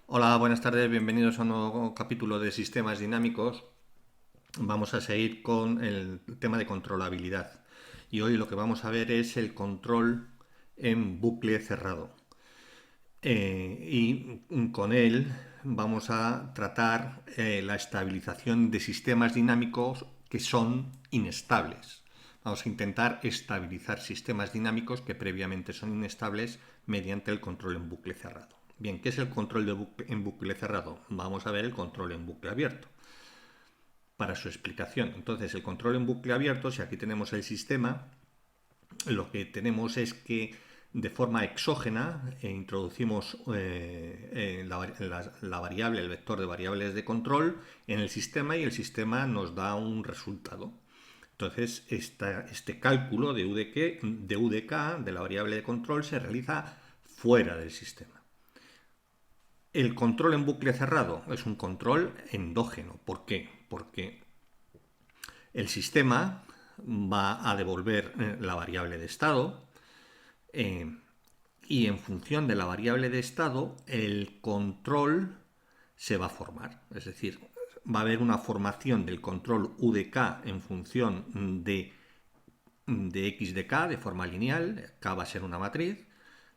Hola, buenas tardes, bienvenidos a un nuevo capítulo de sistemas dinámicos. Vamos a seguir con el tema de controlabilidad. Y hoy lo que vamos a ver es el control en bucle cerrado. Y con él vamos a tratar la estabilización de sistemas dinámicos que son inestables. Vamos a intentar estabilizar sistemas dinámicos que previamente son inestables mediante el control en bucle cerrado. Bien, ¿qué es el control en bucle cerrado? Vamos a ver el control en bucle abierto para su explicación. Entonces, el control en bucle abierto, si aquí tenemos el sistema, lo que tenemos es que de forma exógena introducimos la variable, el vector de variables de control en el sistema y el sistema nos da un resultado. Entonces, este cálculo de U de K, de la variable de control, se realiza fuera del sistema. El control en bucle cerrado es un control endógeno. ¿Por qué? Porque el sistema va a devolver la variable de estado eh, y en función de la variable de estado el control se va a formar. Es decir, va a haber una formación del control U de K en función de X de K de forma lineal. K va a ser una matriz,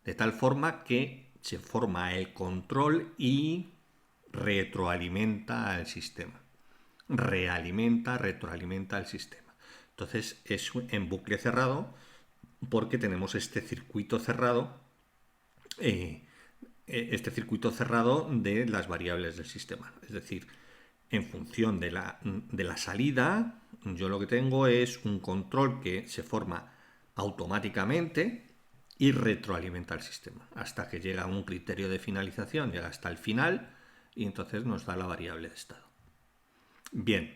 de tal forma que se forma el control y retroalimenta al sistema. Retroalimenta al sistema. Entonces es en bucle cerrado porque tenemos este circuito cerrado de las variables del sistema. Es decir, en función de la salida, yo lo que tengo es un control que se forma automáticamente y retroalimenta al sistema hasta que llega a un criterio de finalización, llega hasta el final y entonces nos da la variable de estado. Bien,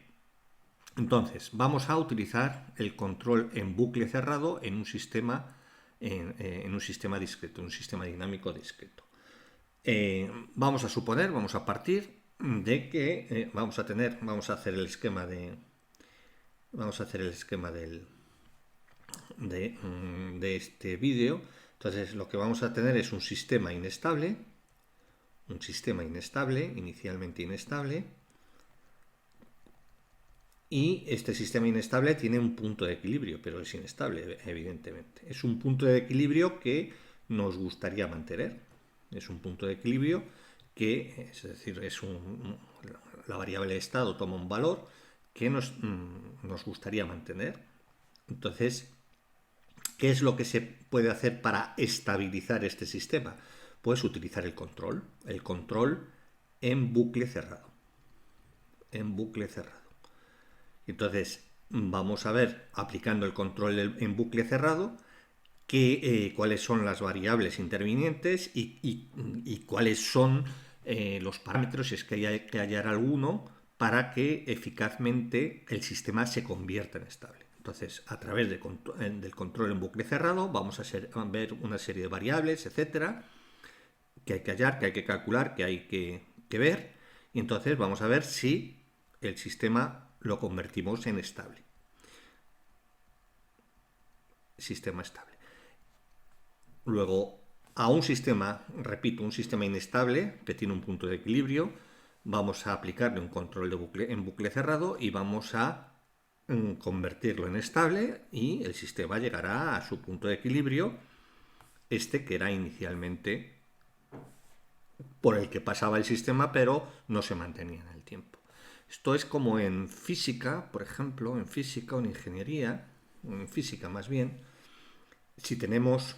entonces vamos a utilizar el control en bucle cerrado en un sistema, en un sistema discreto, un sistema dinámico discreto. Vamos a partir de que vamos a hacer el esquema de este vídeo. Entonces lo que vamos a tener es un sistema inestable, inicialmente inestable, y este sistema inestable tiene un punto de equilibrio, pero es inestable, evidentemente. Es un punto de equilibrio que nos gustaría mantener. Es un punto de equilibrio que, es decir, la variable de estado toma un valor que nos gustaría mantener. Entonces, ¿qué es lo que se puede hacer para estabilizar este sistema? Pues utilizar el control en bucle cerrado. En bucle cerrado. Entonces, vamos a ver, aplicando el control en bucle cerrado, cuáles son las variables intervinientes y cuáles son los parámetros, si es que hay que hallar alguno, para que eficazmente el sistema se convierta en estable. Entonces, a través del control en bucle cerrado, vamos a ver una serie de variables, etcétera, que hay que hallar, que hay que calcular, que hay que ver. Y entonces vamos a ver si el sistema lo convertimos en estable. Sistema estable. Luego, a un sistema, repito, un sistema inestable que tiene un punto de equilibrio, vamos a aplicarle un control en bucle cerrado y vamos a convertirlo en estable y el sistema llegará a su punto de equilibrio, este que era inicialmente por el que pasaba el sistema, pero no se mantenía en el tiempo. Esto es como en física, por ejemplo, en física o en ingeniería, en física más bien, si tenemos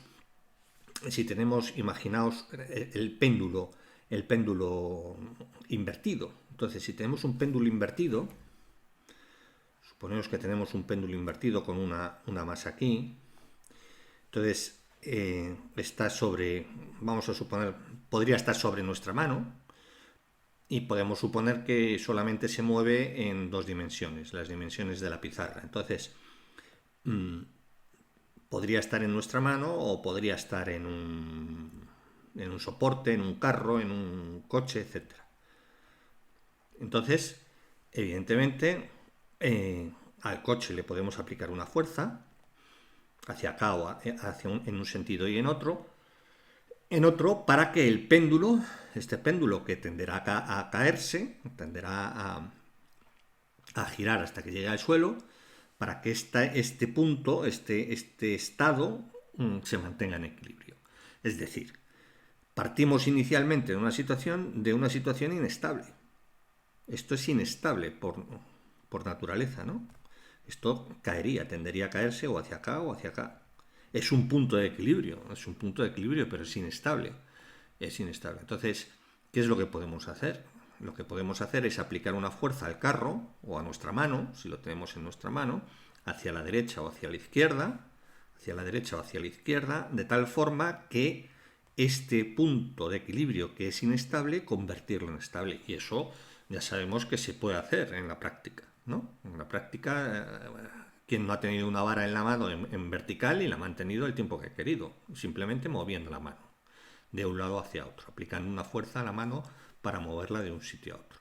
imaginaos el péndulo invertido. Entonces, si tenemos un péndulo invertido, suponemos que tenemos un péndulo invertido con una masa aquí, entonces está sobre, vamos a suponer, podría estar sobre nuestra mano y podemos suponer que solamente se mueve en dos dimensiones, las dimensiones de la pizarra. Entonces, podría estar en nuestra mano o podría estar en un soporte, en un carro, en un coche, etc. Entonces, evidentemente, al coche le podemos aplicar una fuerza hacia acá o en un sentido y en otro, En otro, para que el péndulo, este péndulo que tenderá a caerse, tenderá a girar hasta que llegue al suelo, para que este punto, este estado, se mantenga en equilibrio. Es decir, partimos inicialmente de una situación inestable. Esto es inestable por naturaleza, ¿no? Esto caería, tendería a caerse o hacia acá o hacia acá. Es un punto de equilibrio, pero es inestable. Es inestable. Entonces, ¿qué es lo que podemos hacer? Lo que podemos hacer es aplicar una fuerza al carro o a nuestra mano, si lo tenemos en nuestra mano, hacia la derecha o hacia la izquierda, de tal forma que este punto de equilibrio que es inestable, convertirlo en estable. Y eso ya sabemos que se puede hacer en la práctica, ¿no? En la práctica, quien no ha tenido una vara en la mano en vertical y la ha mantenido el tiempo que ha querido, simplemente moviendo la mano de un lado hacia otro, aplicando una fuerza a la mano para moverla de un sitio a otro.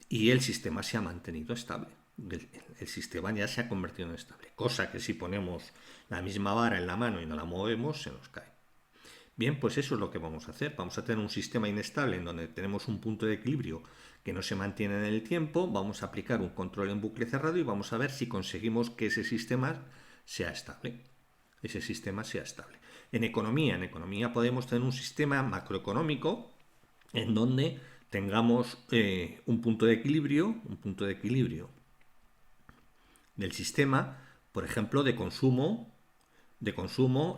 Y el sistema se ha mantenido estable. El sistema ya se ha convertido en estable. Cosa que si ponemos la misma vara en la mano y no la movemos, se nos cae. Bien, pues eso es lo que vamos a hacer. Vamos a tener un sistema inestable en donde tenemos un punto de equilibrio que no se mantiene en el tiempo. Vamos a aplicar un control en bucle cerrado y vamos a ver si conseguimos que ese sistema sea estable. En economía podemos tener un sistema macroeconómico en donde tengamos un punto de equilibrio del sistema, por ejemplo, de consumo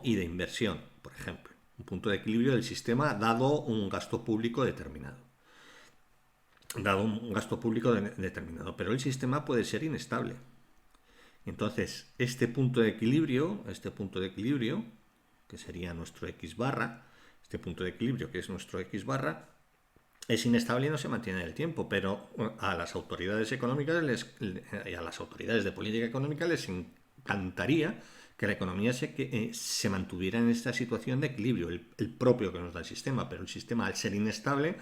y de inversión, por ejemplo. Un punto de equilibrio del sistema dado un gasto público determinado. Pero el sistema puede ser inestable. Entonces, este punto de equilibrio, que sería nuestro X barra, este punto de equilibrio que es nuestro X barra, es inestable y no se mantiene en el tiempo, pero a las autoridades económicas y a las autoridades de política económica les encantaría que la economía se mantuviera en esta situación de equilibrio, el propio que nos da el sistema, pero el sistema, al ser inestable,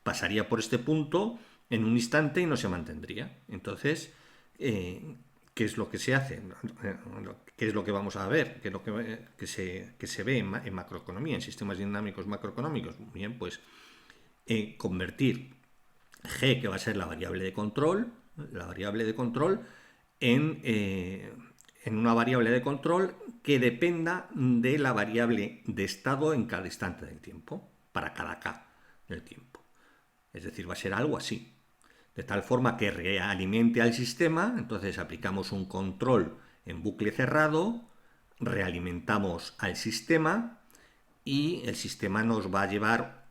pasaría por este punto en un instante y no se mantendría. Entonces, ¿qué es lo que se hace? ¿Qué es lo que vamos a ver? ¿Qué es lo que se ve en macroeconomía, en sistemas dinámicos macroeconómicos? Bien, pues convertir G, que va a ser la variable de control, en una variable de control que dependa de la variable de estado en cada instante del tiempo, para cada K del tiempo. Es decir, va a ser algo así. De tal forma que realimente al sistema, entonces aplicamos un control en bucle cerrado, realimentamos al sistema y el sistema nos va a llevar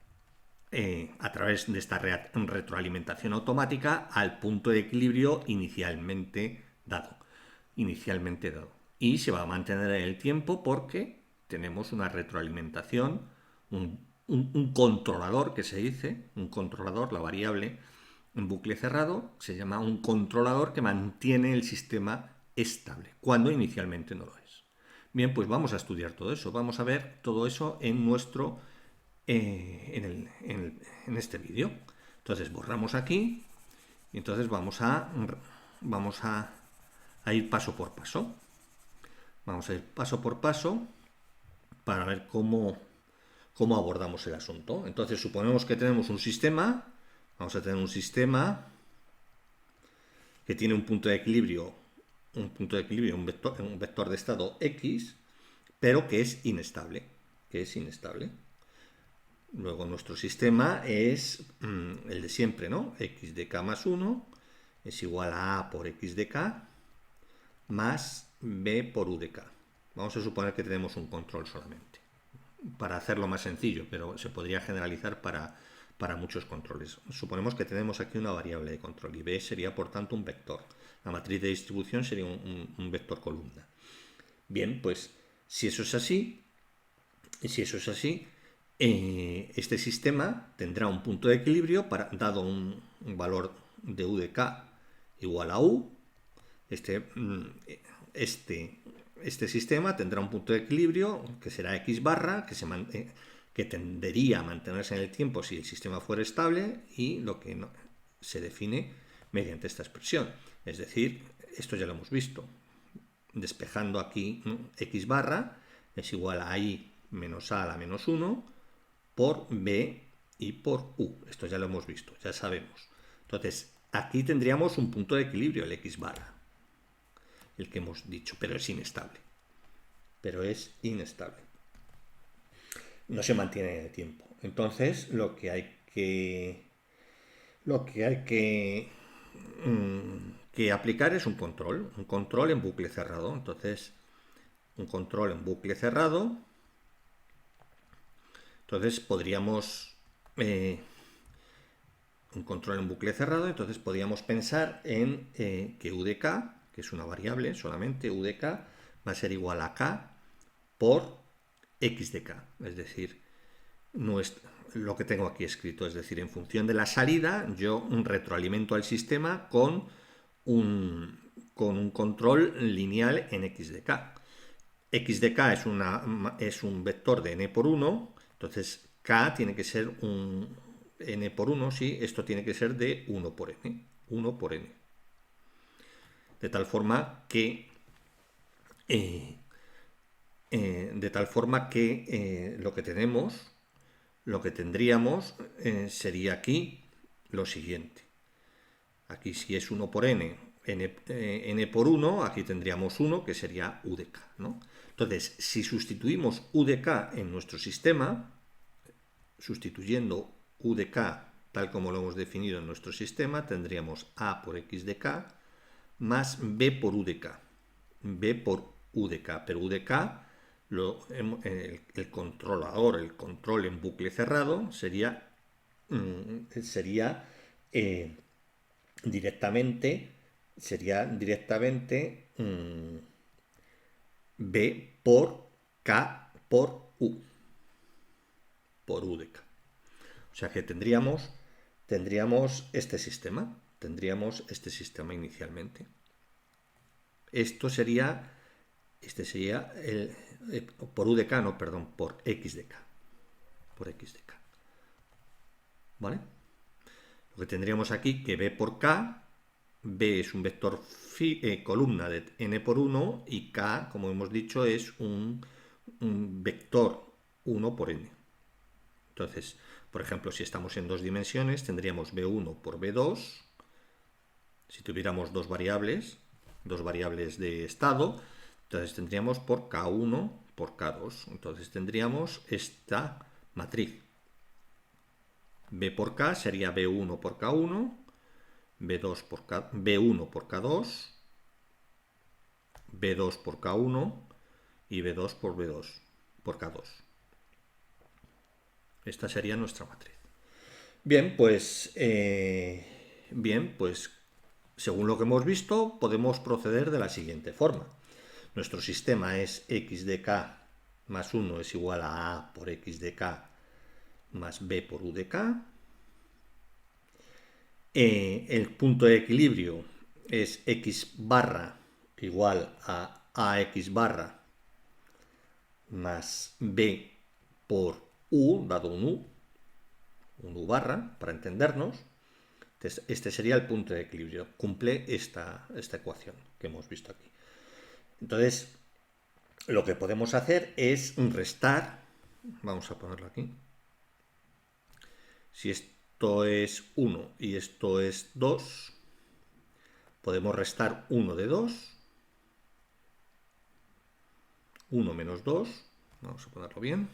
a través de esta retroalimentación automática al punto de equilibrio inicialmente dado. Y se va a mantener en el tiempo porque tenemos una retroalimentación, un controlador que se dice, la variable en bucle cerrado, se llama un controlador que mantiene el sistema estable, cuando inicialmente no lo es. Bien, pues vamos a estudiar todo eso, vamos a ver todo eso en nuestro en este vídeo. Entonces borramos aquí y entonces vamos a ir paso por paso. Vamos a ir paso por paso para ver cómo abordamos el asunto. Entonces suponemos que tenemos un sistema. Vamos a tener un sistema que tiene un punto de equilibrio, un vector de estado X, pero que es inestable. Luego nuestro sistema es el de siempre, ¿no? X de k más 1 es igual a A por X de k más B por U de k. Vamos a suponer que tenemos un control solamente, para hacerlo más sencillo, pero se podría generalizar para muchos controles. Suponemos que tenemos aquí una variable de control y B sería por tanto un vector. La matriz de distribución sería un vector columna. Bien, pues si eso es así, este sistema tendrá un punto de equilibrio dado un valor de U de k igual a U. Este sistema tendrá un punto de equilibrio que será X barra, que tendería a mantenerse en el tiempo si el sistema fuera estable, y lo que se define mediante esta expresión. Es decir, esto ya lo hemos visto. Despejando aquí X barra es igual a I menos A a la menos 1 por B y por U. Esto ya lo hemos visto, ya sabemos. Entonces, aquí tendríamos un punto de equilibrio, el X barra, el que hemos dicho, pero es inestable. No se mantiene en el tiempo. Entonces, lo que hay que aplicar es un control en bucle cerrado. Entonces, un control en bucle cerrado. Entonces podríamos un control en bucle cerrado. Entonces podríamos pensar en que u de k, que es una variable solamente, u de k va a ser igual a k por x de k. Es decir, lo que tengo aquí escrito, es decir, en función de la salida, yo retroalimento al sistema con un control lineal en x de k. X de k es un vector de n por 1, entonces k tiene que ser un n por 1, sí, esto tiene que ser de 1 por n, 1 por n. De tal forma que lo que tendríamos sería aquí lo siguiente. Aquí si es 1 por n, n por 1, aquí tendríamos 1, que sería u de k, ¿no? Entonces, si sustituimos u de k en nuestro sistema, sustituyendo u de k tal como lo hemos definido en nuestro sistema, tendríamos a por x de k más b por u de k. B por u de k, pero u de k, el controlador, el control en bucle cerrado, sería directamente B por K por U de K. O sea que tendríamos este sistema inicialmente. Este sería por U de K, no, perdón, por X de K. Por X de K. ¿Vale? Lo que tendríamos aquí que B por K, B es un vector columna de n por 1 y K, como hemos dicho, es un vector 1 por n. Entonces, por ejemplo, si estamos en 2 dimensiones, tendríamos B1 por B2. Si tuviéramos dos variables de estado, entonces tendríamos por K1 por K2. Entonces tendríamos esta matriz. B por K sería B1 por K1, B1 por K2, B2 por K1 y B2 por B2 por K2. Esta sería nuestra matriz. Bien, pues según lo que hemos visto, podemos proceder de la siguiente forma. Nuestro sistema es x de k más 1 es igual a por x de k más b por u de k. El punto de equilibrio es x barra igual a ax barra más b por u, dado un u barra, para entendernos. Entonces, este sería el punto de equilibrio. Cumple esta ecuación que hemos visto aquí. Entonces, lo que podemos hacer es restar. Vamos a ponerlo aquí. Si esto es 1 y esto es 2, podemos restar 1 de 2. 1 menos 2. Vamos a ponerlo bien.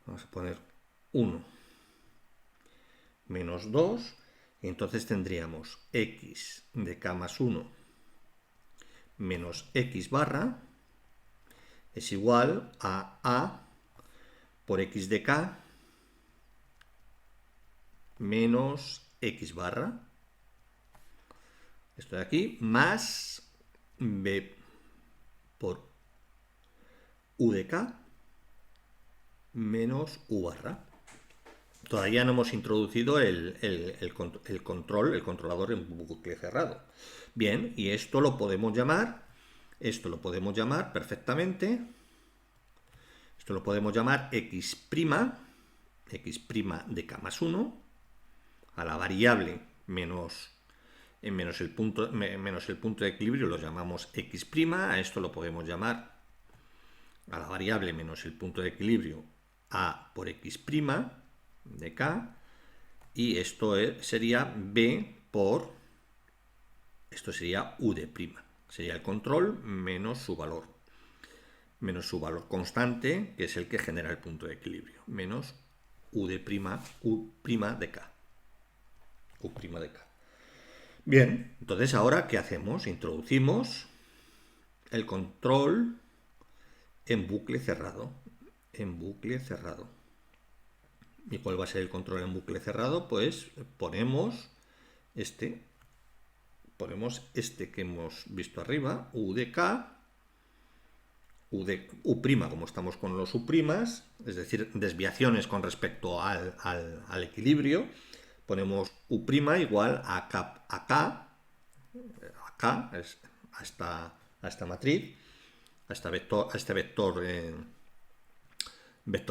Vamos a poner 1 menos 2. Y entonces tendríamos x de k más 1 menos x barra es igual a por x de k menos x barra, esto de aquí, más b por u de k menos u barra. Todavía no hemos introducido el controlador en bucle cerrado. Bien, y esto lo podemos llamar perfectamente. Esto lo podemos llamar x' de k más 1, a la variable menos el punto de equilibrio lo llamamos x', a esto lo podemos llamar a la variable menos el punto de equilibrio A por X' de K, y esto sería B por, esto sería U de prima. Sería el control menos su valor constante, que es el que genera el punto de equilibrio, menos U de U' de K. U' de K. Bien, entonces ahora, ¿qué hacemos? Introducimos el control en bucle cerrado. En bucle cerrado. ¿Y cuál va a ser el control en bucle cerrado? Pues ponemos este que hemos visto arriba, U de K, U como estamos con los U', es decir, desviaciones con respecto al equilibrio, ponemos U' igual a K, a esta matriz, a este vector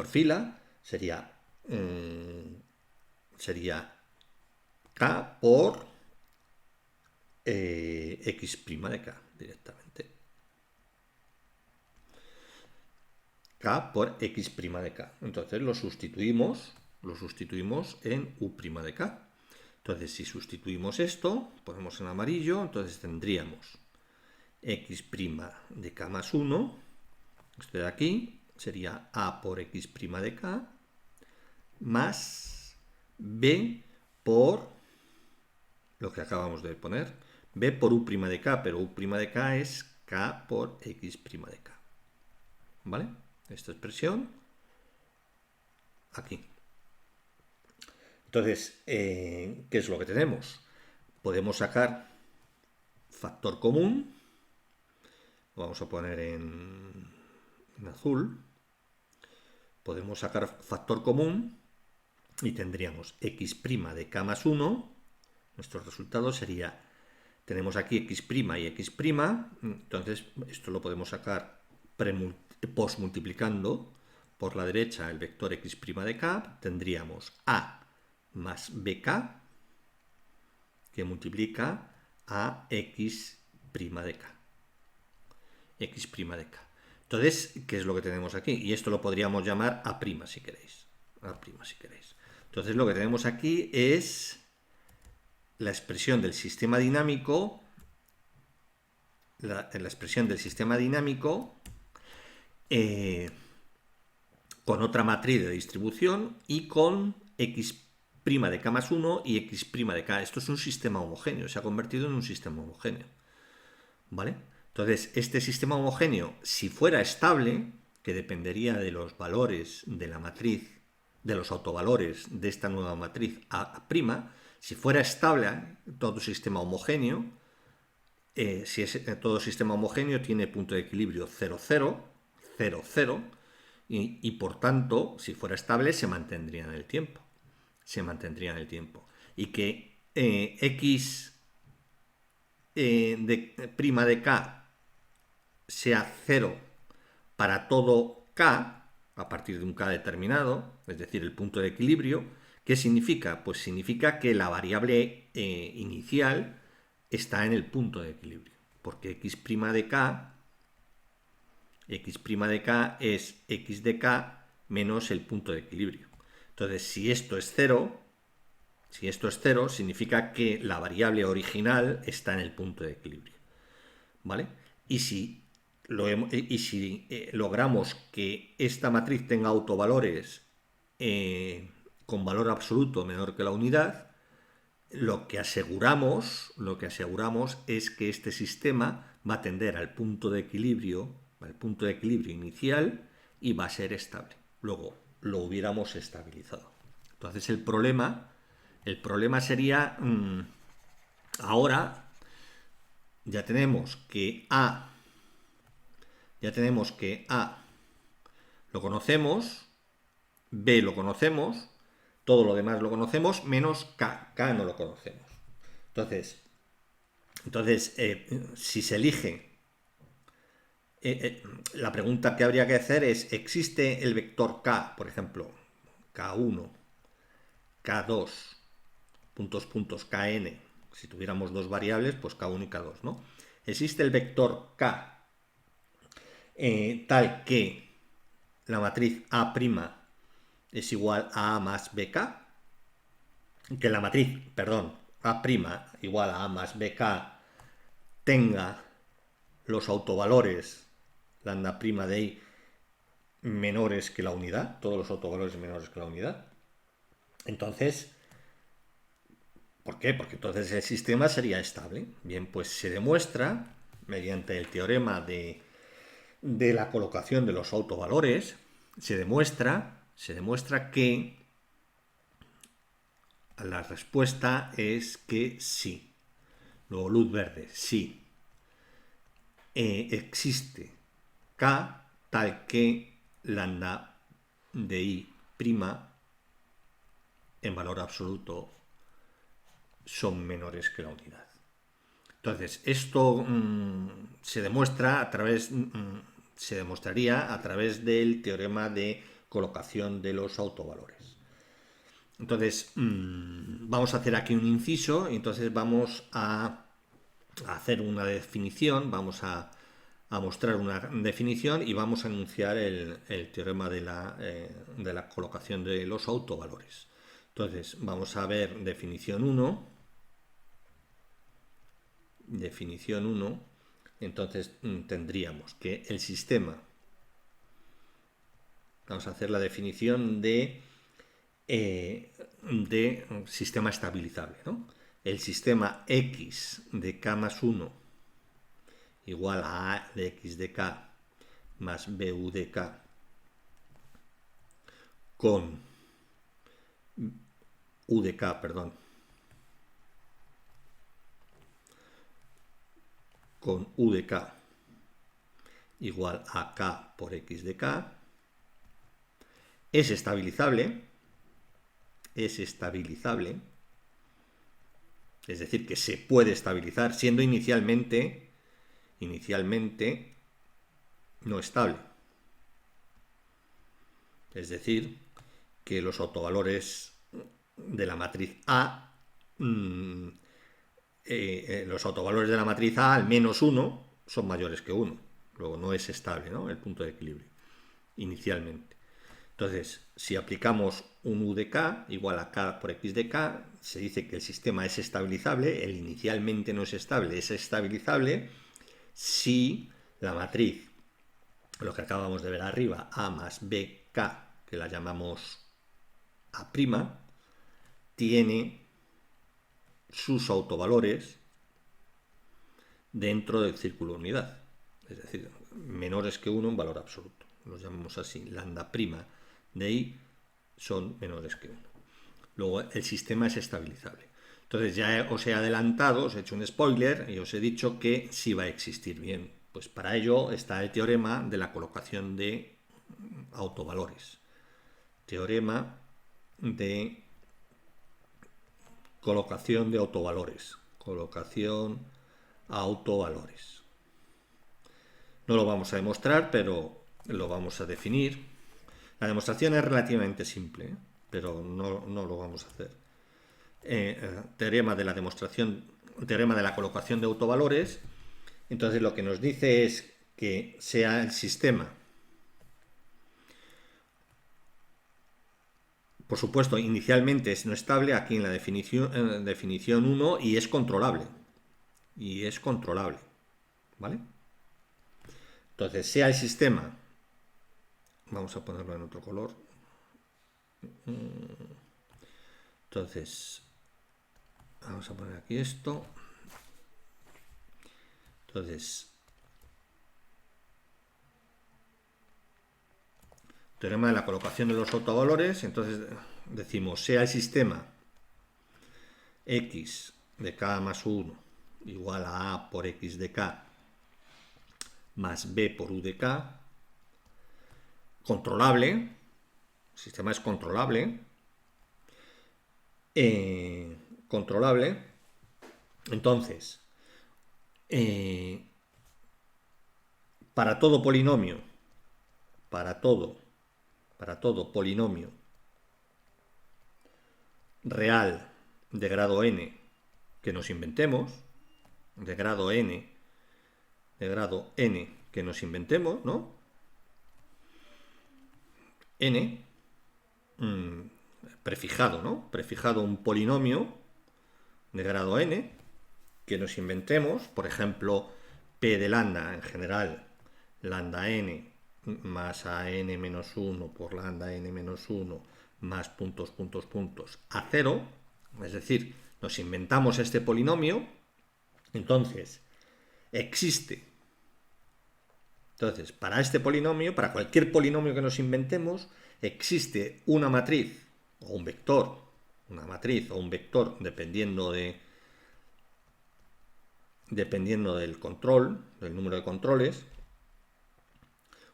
fila, sería K por X' de K directamente. K por X' de K. Entonces lo sustituimos en U' de K. Entonces, si sustituimos esto, ponemos en amarillo, entonces tendríamos X' de K más 1, esto de aquí, sería A por X' de K, más B por lo que acabamos de poner, B por U' de K, pero U' de K es K por X' de K. ¿Vale? Esta expresión aquí. Entonces, ¿qué es lo que tenemos? Podemos sacar factor común, lo vamos a poner en azul, podemos sacar factor común y tendríamos X' de K más 1, nuestro resultado sería, tenemos aquí X' y X', entonces esto lo podemos sacar postmultiplicando por la derecha el vector X' de K, tendríamos A más BK, que multiplica a X' de K. X' de K. Entonces, ¿qué es lo que tenemos aquí? Y esto lo podríamos llamar A' si queréis. Entonces, lo que tenemos aquí es la expresión del sistema dinámico, con otra matriz de distribución y con X' de K más 1 y X' de K. Esto es un sistema homogéneo, se ha convertido en un sistema homogéneo. ¿Vale? Entonces, este sistema homogéneo, si fuera estable, que dependería de los valores de la matriz, de los autovalores de esta nueva matriz A', si fuera estable todo sistema homogéneo, todo sistema homogéneo tiene punto de equilibrio 0, 0, 0, 0, y por tanto, si fuera estable, se mantendría en el tiempo. Y que X de K sea 0 para todo K, a partir de un K determinado, es decir, el punto de equilibrio. ¿Qué significa? Pues significa que la variable inicial está en el punto de equilibrio, porque X' de K es X de K menos el punto de equilibrio. Entonces, si esto es 0, significa que la variable original está en el punto de equilibrio. ¿Vale? Y si logramos que esta matriz tenga autovalores con valor absoluto menor que la unidad, lo que aseguramos es que este sistema va a tender al punto de equilibrio inicial y va a ser estable. Luego lo hubiéramos estabilizado. Entonces el problema sería, ahora ya tenemos que A lo conocemos, B lo conocemos, todo lo demás lo conocemos, menos K. K no lo conocemos. Entonces si se elige, la pregunta que habría que hacer es, ¿existe el vector K, por ejemplo, K1, K2, Kn? Si tuviéramos dos variables, pues K1 y K2, ¿no? ¿Existe el vector K tal que la matriz A' es igual a A más BK, que la matriz, perdón, A' igual a A más BK tenga los autovalores lambda prima de I menores que la unidad, todos los autovalores menores que la unidad. Entonces, ¿por qué? Porque entonces el sistema sería estable. Bien, pues se demuestra mediante el teorema de la colocación de los autovalores, se demuestra que la respuesta es que sí. Luego luz verde, sí. Existe K tal que lambda de I' en valor absoluto son menores que la unidad. Entonces, esto se demuestra se demostraría a través del teorema de colocación de los autovalores. Entonces, vamos a hacer aquí un inciso y entonces vamos a hacer una definición, vamos a mostrar una definición y vamos a enunciar el teorema de la colocación de los autovalores. Entonces, vamos a ver definición 1. Definición 1. Entonces, tendríamos que el sistema, vamos a hacer la definición de sistema estabilizable, ¿no? El sistema X de K más 1 igual a A de X de K más BU de K con U de K, perdón, con U de K igual a K por X de K es estabilizable, es decir, que se puede estabilizar siendo inicialmente no estable. Es decir, que los autovalores de la matriz A, los autovalores de la matriz A al menos 1 son mayores que 1. Luego no es estable, ¿no?, el punto de equilibrio, inicialmente. Entonces, si aplicamos un U de K igual a K por X de K, se dice que el sistema es estabilizable, el inicialmente no es estable, es estabilizable si la matriz, lo que acabamos de ver arriba, A más BK, que la llamamos A', tiene sus autovalores dentro del círculo de unidad, es decir, menores que 1 en valor absoluto. Los llamamos así, lambda prima de I son menores que 1. Luego el sistema es estabilizable. Entonces ya os he adelantado, os he hecho un spoiler y os he dicho que sí va a existir. Bien, pues para ello está el teorema de la colocación de autovalores. Teorema de colocación de autovalores. Colocación a autovalores. No lo vamos a demostrar, pero lo vamos a definir. La demostración es relativamente simple, pero no lo vamos a hacer. Teorema de la demostración, teorema de la colocación de autovalores. Entonces lo que nos dice es que sea el sistema, por supuesto, inicialmente es no estable, aquí en la definición 1, y es controlable. Y es controlable, ¿vale? Entonces, sea el sistema, vamos a ponerlo en otro color. Entonces, vamos a poner aquí esto. Entonces, teorema de la colocación de los autovalores. Entonces, decimos, sea el sistema X de K más 1 igual a A por X de K más B por U de K, controlable, el sistema es controlable, entonces, para todo polinomio, para todo polinomio real de grado n que nos inventemos, de grado n que nos inventemos, ¿no? N, prefijado, ¿no? Prefijado un polinomio de grado n que nos inventemos, por ejemplo, p de lambda en general, lambda n más a n menos 1 por lambda n menos 1 más puntos, puntos, puntos a 0, es decir, nos inventamos este polinomio, entonces existe. Entonces, para este polinomio, para cualquier polinomio que nos inventemos, existe una matriz o un vector, una matriz o un vector, dependiendo del control, del número de controles,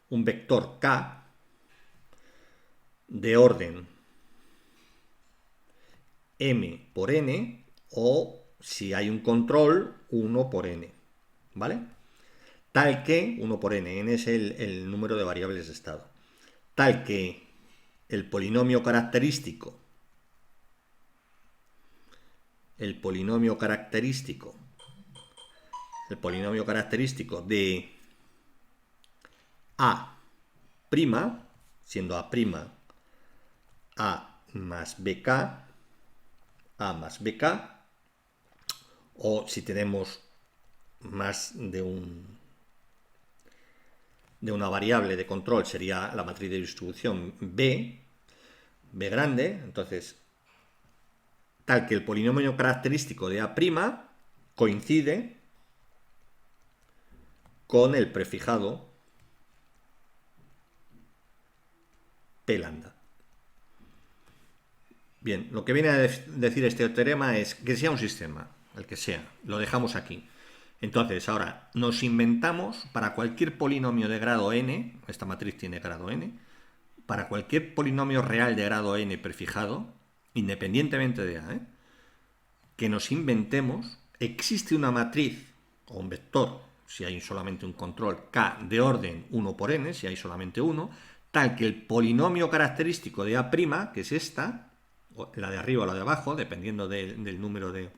un vector K de orden m por n, o si hay un control, 1 por n, ¿vale? Tal que, 1 por n, n es el número de variables de estado, tal que el polinomio característico de A', siendo A', A más BK, o si tenemos más de una variable de control, sería la matriz de distribución B grande, entonces tal que el polinomio característico de A' coincide con el prefijado P lambda. Bien, lo que viene a decir este teorema es que sea un sistema, el que sea, lo dejamos aquí. Entonces, ahora, nos inventamos para cualquier polinomio de grado n, esta matriz tiene grado n, para cualquier polinomio real de grado n prefijado, independientemente de A, que nos inventemos, existe una matriz o un vector, si hay solamente un control K de orden 1 por n, si hay solamente uno, tal que el polinomio característico de A', que es esta, la de arriba o la de abajo, dependiendo del número de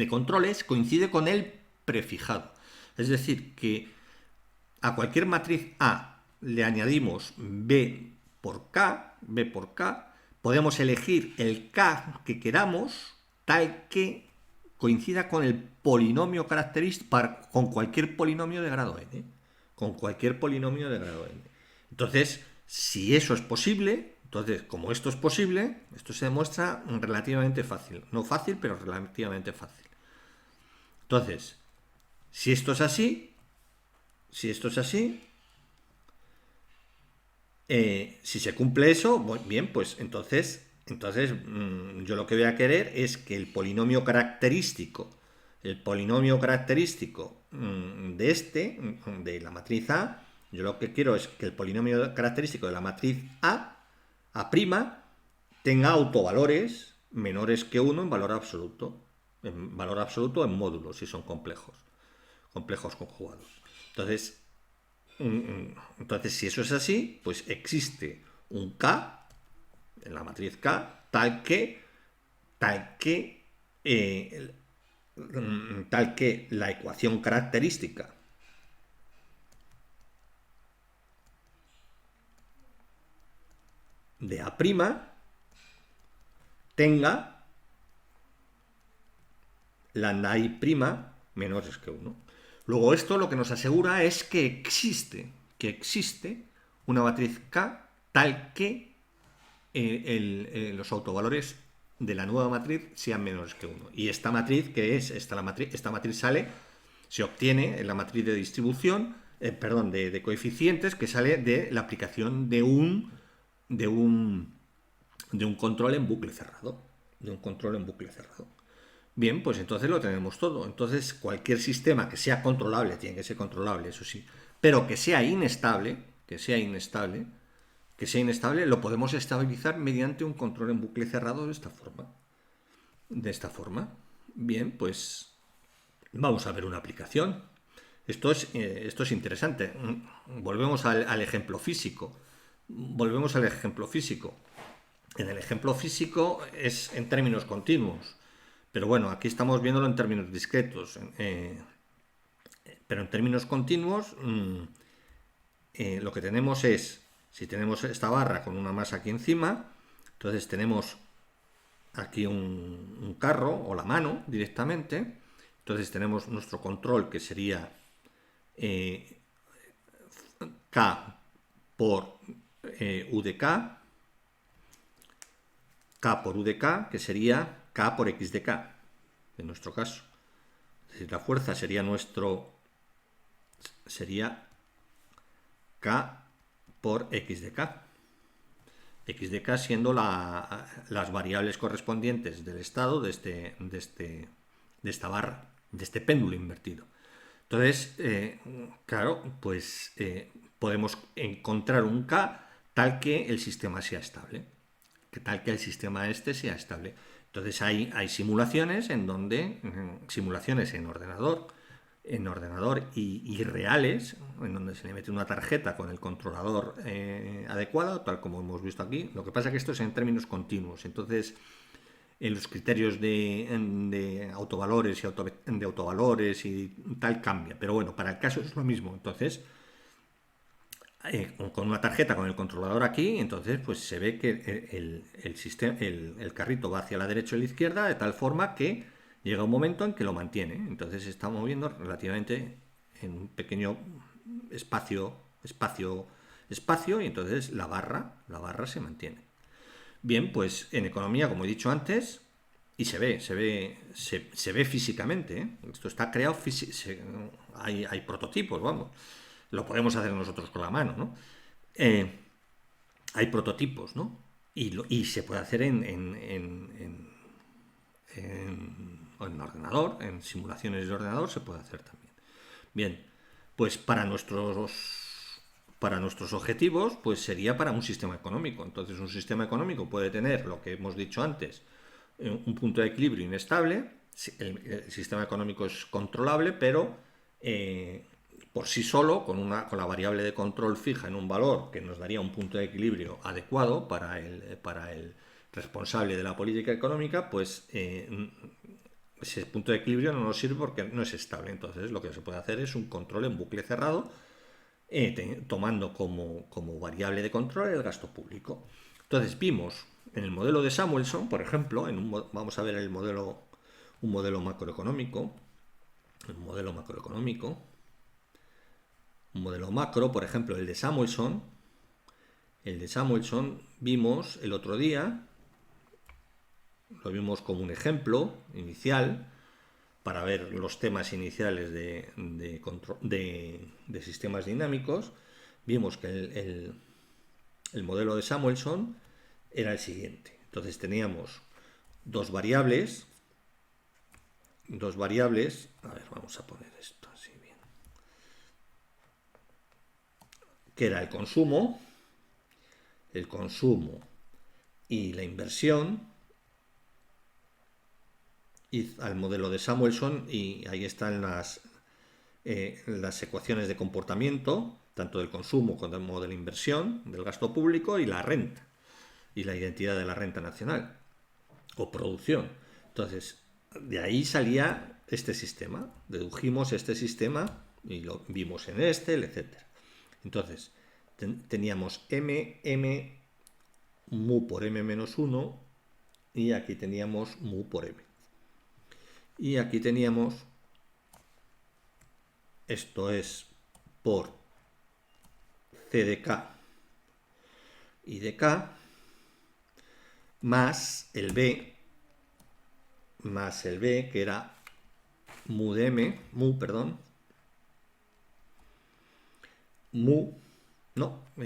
controles, coincide con el prefijado. Es decir, que a cualquier matriz A le añadimos B por K, podemos elegir el K que queramos, tal que coincida con el polinomio característico, con cualquier polinomio de grado n. Entonces, si eso es posible, entonces, como esto es posible, esto se demuestra relativamente fácil. No fácil, pero relativamente fácil. Entonces, si esto es así, si se cumple eso, bien, pues entonces yo lo que voy a querer es que el polinomio característico de la matriz A, yo lo que quiero es que el polinomio característico de la matriz A', tenga autovalores menores que 1 en valor absoluto. En valor absoluto en módulos, si son complejos conjugados. Entonces, si eso es así, pues existe un K en la matriz K tal que la ecuación característica de A' tenga lambda i' menores que 1. Luego esto lo que nos asegura es que existe una matriz K tal que los autovalores de la nueva matriz sean menores que 1. Y esta matriz, ¿qué es? Esta matriz se obtiene en la matriz de distribución, de coeficientes, que sale de la aplicación de un control en bucle cerrado. Bien, pues entonces lo tenemos todo. Entonces, cualquier sistema que sea controlable, tiene que ser controlable, eso sí, pero que sea inestable, lo podemos estabilizar mediante un control en bucle cerrado de esta forma. Bien, pues vamos a ver una aplicación. Esto es interesante. Volvemos al ejemplo físico. En el ejemplo físico es en términos continuos. Pero bueno, aquí estamos viéndolo en términos discretos. Pero en términos continuos, lo que tenemos es, si tenemos esta barra con una masa aquí encima, Entonces tenemos aquí un carro o la mano directamente. Entonces tenemos nuestro control que sería K por U de K, K por U de K, que sería K por X de K, en nuestro caso. Es decir, la fuerza sería K por X de K. X de K siendo las variables correspondientes del estado de esta barra, de este péndulo invertido. Entonces, claro, pues podemos encontrar un K tal que el sistema sea estable, que tal que el sistema este sea estable. Entonces hay simulaciones en donde, simulaciones en ordenador y reales, en donde se le mete una tarjeta con el controlador adecuado, tal como hemos visto aquí. Lo que pasa es que esto es en términos continuos, entonces en los criterios de autovalores de autovalores y tal cambia, pero bueno, para el caso es lo mismo. Entonces, con una tarjeta con el controlador aquí, entonces pues se ve que el carrito va hacia la derecha o la izquierda de tal forma que llega un momento en que lo mantiene. Entonces se está moviendo relativamente en un pequeño espacio y entonces la barra se mantiene. Bien, pues en economía, como he dicho antes, y se ve físicamente, ¿eh? Esto está creado, hay prototipos, vamos. Lo podemos hacer nosotros con la mano, ¿no? Eh, hay prototipos, ¿no? Y se puede hacer en ordenador, en simulaciones de ordenador se puede hacer también. Bien, pues para nuestros objetivos, pues sería para un sistema económico. Entonces, un sistema económico puede tener lo que hemos dicho antes, un punto de equilibrio inestable. El sistema económico es controlable, pero por sí solo, con la variable de control fija en un valor que nos daría un punto de equilibrio adecuado para el responsable de la política económica, pues ese punto de equilibrio no nos sirve porque no es estable. Entonces, lo que se puede hacer es un control en bucle cerrado, tomando como variable de control el gasto público. Entonces vimos en el modelo de Samuelson, por ejemplo, vamos a ver un modelo macroeconómico, un modelo macro, por ejemplo, el de Samuelson. El de Samuelson vimos el otro día, lo vimos como un ejemplo inicial para ver los temas iniciales de sistemas dinámicos. Vimos que el modelo de Samuelson era el siguiente. Entonces teníamos dos variables, a ver, vamos a poner esto así bien, que era el consumo y la inversión, y al modelo de Samuelson, y ahí están las ecuaciones de comportamiento, tanto del consumo como de la inversión, del gasto público y la renta, y la identidad de la renta nacional o producción. Entonces, de ahí salía este sistema, dedujimos este sistema y lo vimos en etc. Entonces, teníamos m mu por m menos 1 y aquí teníamos mu por m. Y aquí teníamos, esto es por c de k y de k, más el b, que era mu de m,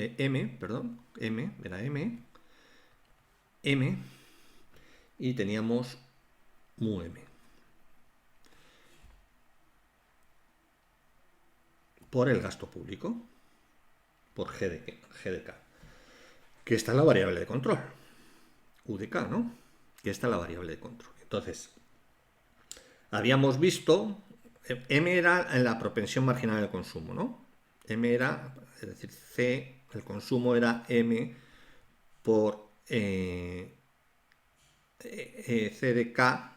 m era m, y teníamos mu m por el gasto público, por g de k, que está en la variable de control, u de k, ¿no? Que está en la variable de control. Entonces, habíamos visto, m era en la propensión marginal del consumo, ¿no? M era, es decir, C, el consumo era M por C de K,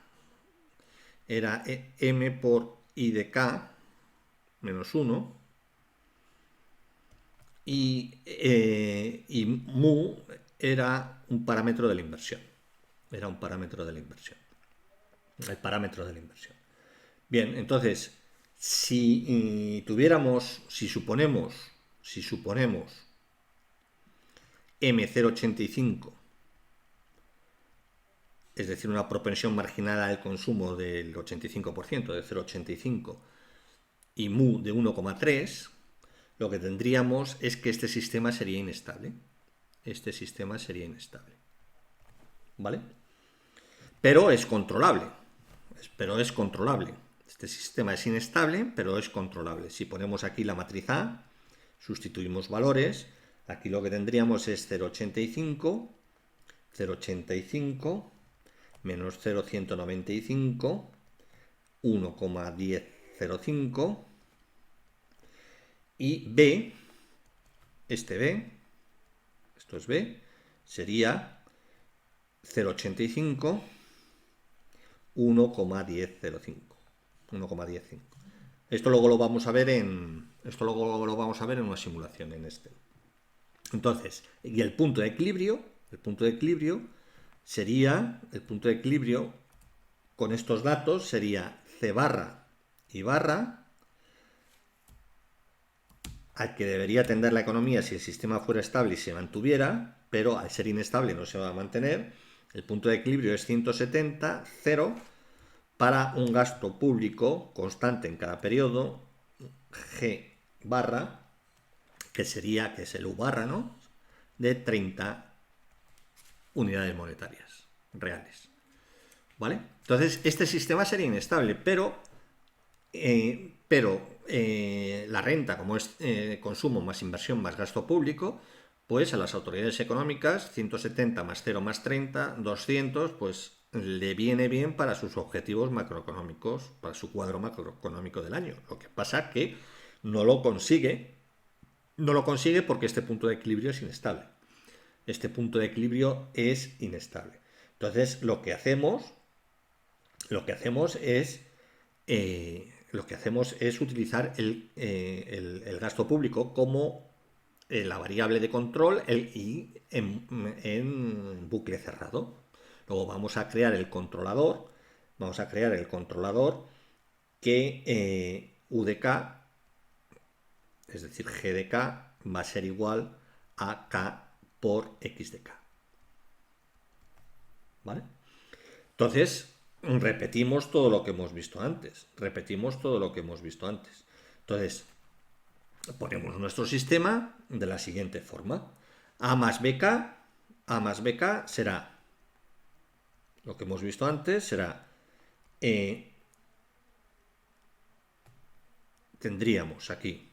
era M por I de K menos 1, y mu era un parámetro de la inversión. Era un parámetro de la inversión. El parámetro de la inversión. Bien, entonces, si suponemos M0,85, es decir, una propensión marginal al consumo del 85%, de 0,85, y mu de 1,3, lo que tendríamos es que este sistema sería inestable. Este sistema sería inestable. ¿Vale? Pero es controlable. Este sistema es inestable, pero es controlable. Si ponemos aquí la matriz A, sustituimos valores, aquí lo que tendríamos es 0,85 menos 0,195, 1,1005, y B, esto es B, sería 0,85, 1,1005. Esto luego lo vamos a ver en una simulación en este. Entonces, y el punto de equilibrio sería, con estos datos sería C barra y barra, al que debería tender la economía si el sistema fuera estable y se mantuviera, pero al ser inestable no se va a mantener. El punto de equilibrio es 170, 0, para un gasto público constante en cada periodo, G barra, que es el U barra, ¿no?, de 30 unidades monetarias reales. ¿Vale? Entonces, este sistema sería inestable, pero la renta, como es consumo más inversión más gasto público, pues a las autoridades económicas 170 más 0 más 30, 200, pues le viene bien para sus objetivos macroeconómicos, para su cuadro macroeconómico del año. Lo que pasa que no lo consigue porque este punto de equilibrio es inestable. Entonces, lo que hacemos es utilizar el gasto público como la variable de control y en bucle cerrado. Luego vamos a crear el controlador. Que U de K, es decir, G de K, va a ser igual a K por X de K. ¿Vale? Entonces, repetimos todo lo que hemos visto antes. Entonces, ponemos nuestro sistema de la siguiente forma. A más BK será, lo que hemos visto antes, será, tendríamos aquí,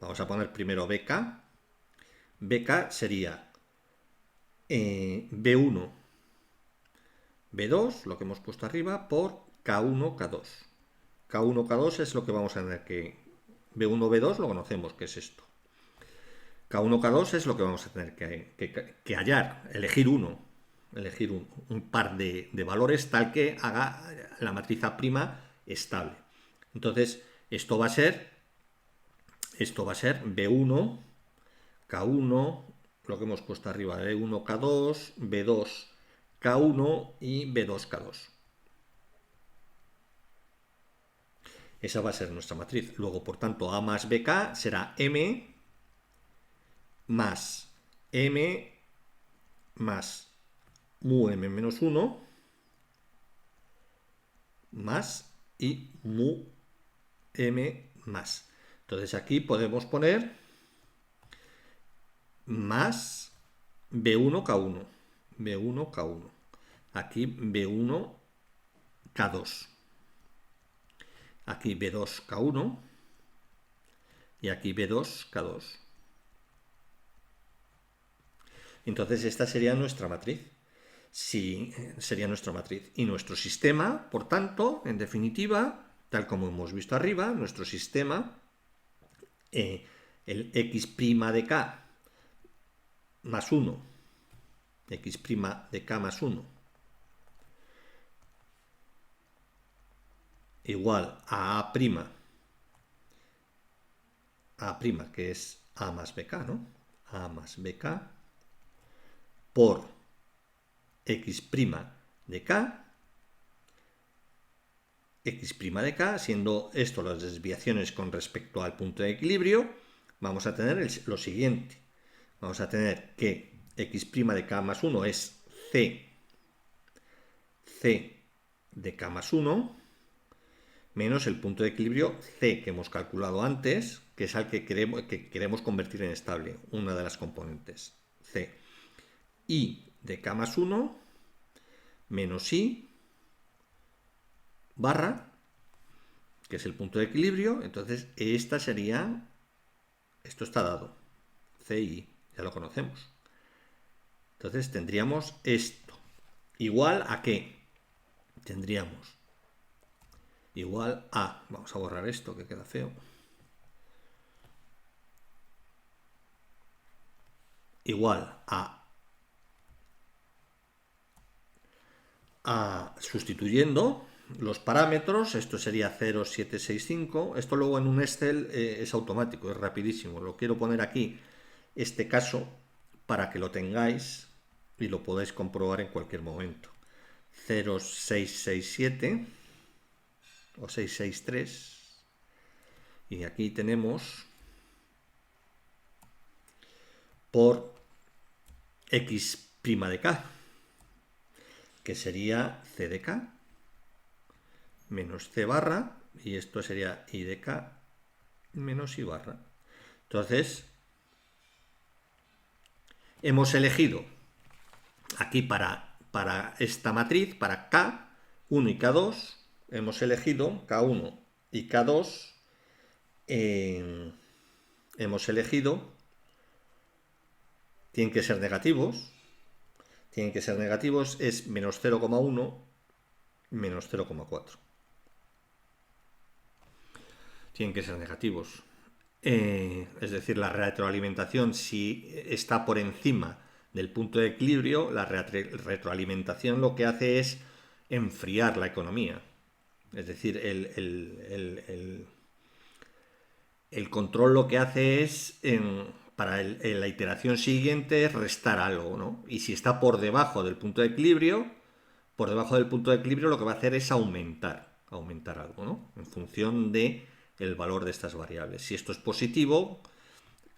vamos a poner primero BK. BK sería B1, B2, lo que hemos puesto arriba, por K1, K2. K1, K2 es lo que vamos a tener que... B1, B2 lo conocemos, que es esto. K1, K2 es lo que vamos a tener que hallar, elegir un par de valores tal que haga la matriz A' estable. Entonces, esto va a ser B1, K1, lo que hemos puesto arriba, B1, K2, B2, K1 y B2, K2. Esa va a ser nuestra matriz. Luego, por tanto, A más BK será M más mu M menos 1 más y mu M más. Entonces aquí podemos poner más B1, K1. B1, K1. Aquí B1, K2. Aquí B2, K1. Y aquí B2, K2. Entonces esta sería nuestra matriz. Sería nuestra matriz. Y nuestro sistema, por tanto, en definitiva, tal como hemos visto arriba, nuestro sistema, el x' de k más 1, x' de k más 1, igual a A', que es A más BK, ¿no? A más BK por x' de k, x' de k, siendo esto las desviaciones con respecto al punto de equilibrio, vamos a tener lo siguiente. Vamos a tener que x' de k más 1 es c de k más 1 menos el punto de equilibrio c que hemos calculado antes, que es al que queremos convertir en estable, una de las componentes, c. I de k más 1 menos i barra, que es el punto de equilibrio. Entonces esta sería, esto está dado, ci, ya lo conocemos. Entonces tendríamos esto, igual a qué, tendríamos igual a, vamos a borrar esto que queda feo, igual a sustituyendo los parámetros, esto sería 0,765, esto luego en un Excel es automático, es rapidísimo, lo quiero poner aquí, este caso, para que lo tengáis y lo podáis comprobar en cualquier momento. 0,667 o 663 y aquí tenemos por x' de k, que sería c de k menos c barra, y esto sería i de k menos i barra. Entonces, hemos elegido aquí para esta matriz, para K1 y K2, hemos elegido K1 y K2, hemos elegido, tienen que ser negativos, es menos 0,1, menos 0,4. Tienen que ser negativos. Es decir, la retroalimentación, si está por encima del punto de equilibrio, la retroalimentación lo que hace es enfriar la economía. Es decir, el control lo que hace es, para la iteración siguiente, restar algo, ¿no? Y si está por debajo del punto de equilibrio, lo que va a hacer es aumentar algo, ¿no? En función de el valor de estas variables. Si esto es positivo,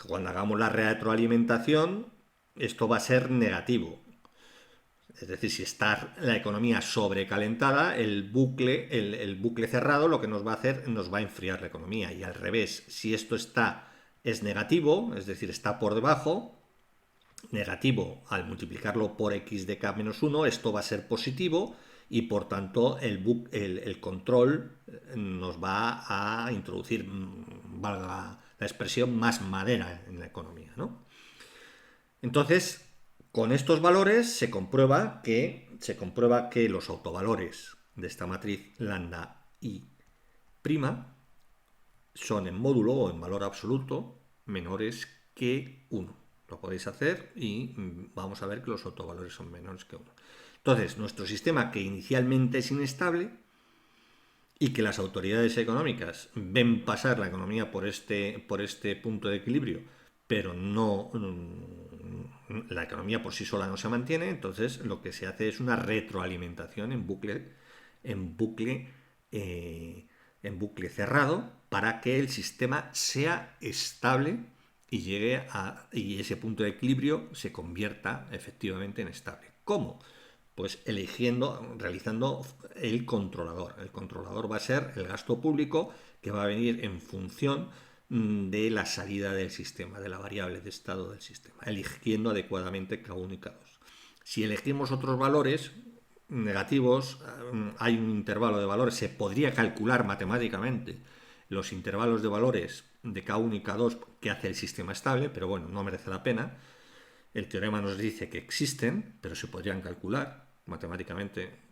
cuando hagamos la retroalimentación, esto va a ser negativo. Es decir, si está la economía sobrecalentada, el bucle cerrado lo que nos va a hacer, nos va a enfriar la economía. Y al revés, si esto es negativo, es decir, está por debajo, negativo al multiplicarlo por x de k menos 1, esto va a ser positivo y por tanto el control nos va a introducir, valga la expresión, más madera en la economía, ¿no? Entonces, con estos valores se comprueba que los autovalores de esta matriz lambda i' son en módulo o en valor absoluto menores que 1. Lo podéis hacer y vamos a ver que los autovalores son menores que 1. Entonces, nuestro sistema, que inicialmente es inestable y que las autoridades económicas ven pasar la economía por este punto de equilibrio, pero no, la economía por sí sola no se mantiene, entonces lo que se hace es una retroalimentación en bucle cerrado para que el sistema sea estable y ese punto de equilibrio se convierta efectivamente en estable. ¿Cómo? Pues realizando el controlador. El controlador va a ser el gasto público, que va a venir en función de la salida del sistema, de la variable de estado del sistema, eligiendo adecuadamente K1 y K2. Si elegimos otros valores negativos, hay un intervalo de valores, se podría calcular matemáticamente los intervalos de valores de K1 y K2 que hace el sistema estable, pero bueno, no merece la pena. El teorema nos dice que existen, pero se podrían calcular matemáticamente.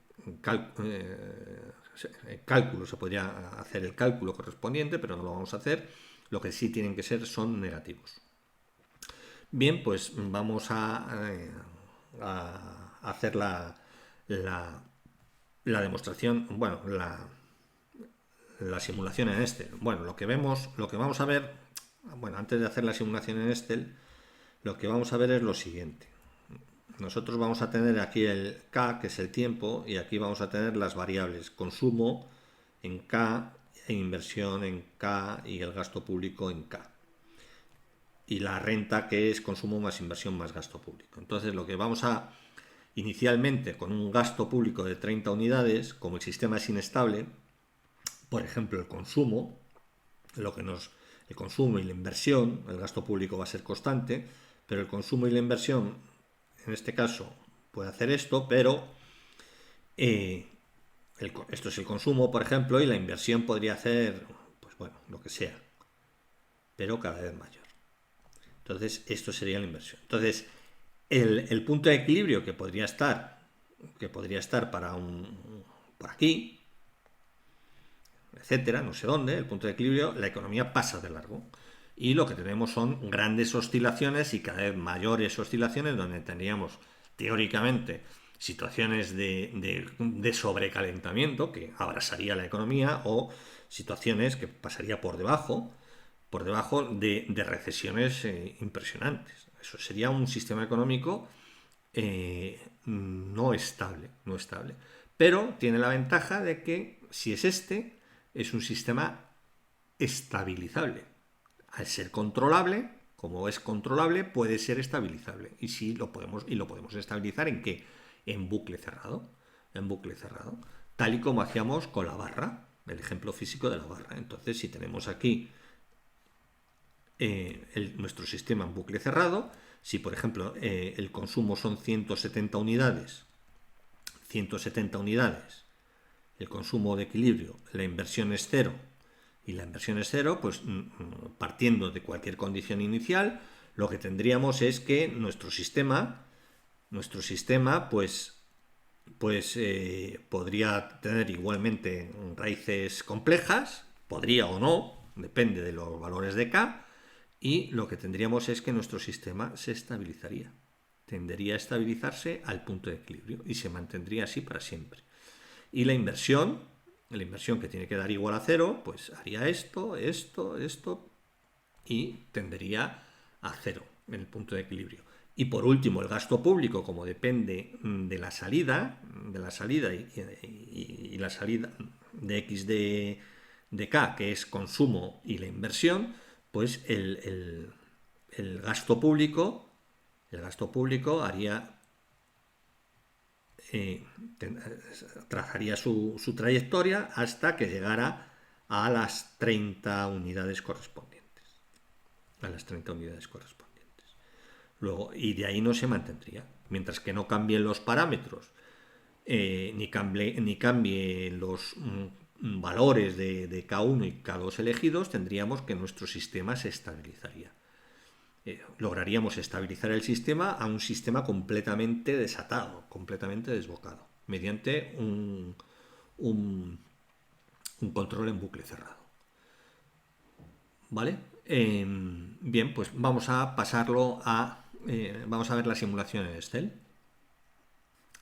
Cálculo, se podría hacer el cálculo correspondiente, pero no lo vamos a hacer. Lo que sí tienen que ser son negativos. Bien, pues vamos a hacer la demostración, bueno, la simulación en Excel. Bueno, lo que vamos a ver, bueno, antes de hacer la simulación en Excel, lo que vamos a ver es lo siguiente. nosotros vamos a tener aquí el K, que es el tiempo, y aquí vamos a tener las variables consumo en K, e inversión en K y el gasto público en K. Y la renta, que es consumo más inversión más gasto público. Entonces lo que vamos a, inicialmente, con un gasto público de 30 unidades, como el sistema es inestable, por ejemplo, el consumo, el consumo y la inversión, el gasto público va a ser constante, pero el consumo y la inversión, en este caso, puede hacer esto, pero esto es el consumo, por ejemplo, y la inversión podría hacer, pues bueno, lo que sea, pero cada vez mayor. Entonces, esto sería la inversión. Entonces, el punto de equilibrio que podría estar para por aquí, etcétera, no sé dónde, el punto de equilibrio, la economía pasa de largo. Y lo que tenemos son grandes oscilaciones y cada vez mayores oscilaciones, donde tendríamos teóricamente situaciones de sobrecalentamiento que abrasaría la economía, o situaciones que pasaría por debajo de recesiones impresionantes. Eso sería un sistema económico no estable, no estable. Pero tiene la ventaja de que, si es es un sistema estabilizable. Al ser controlable, como es controlable, puede ser estabilizable. Y sí lo podemos estabilizar ¿en qué? En bucle cerrado. En bucle cerrado. Tal y como hacíamos con la barra, el ejemplo físico de la barra. Entonces, si tenemos aquí nuestro sistema en bucle cerrado, si por ejemplo el consumo son 170 unidades, el consumo de equilibrio, la inversión es cero, y la inversión es cero, pues partiendo de cualquier condición inicial, lo que tendríamos es que nuestro sistema podría tener igualmente raíces complejas, podría o no, depende de los valores de K, y lo que tendríamos es que nuestro sistema se estabilizaría. Tendería a estabilizarse al punto de equilibrio y se mantendría así para siempre. Y la inversión que tiene que dar igual a cero, pues haría esto y tendería a cero en el punto de equilibrio. Y por último, el gasto público, como depende de la salida y la salida de X de K, que es consumo y la inversión, pues el gasto público haría trazaría su trayectoria hasta que llegara a las 30 unidades correspondientes. Luego, y de ahí no se mantendría. Mientras que no cambien los parámetros, ni cambien los valores de K1 y K2 elegidos, tendríamos que nuestro sistema se estabilizaría. Lograríamos estabilizar el sistema a un sistema completamente desatado, completamente desbocado, mediante un control en bucle cerrado. ¿Vale? Bien, pues vamos a pasarlo vamos a ver la simulación en Excel.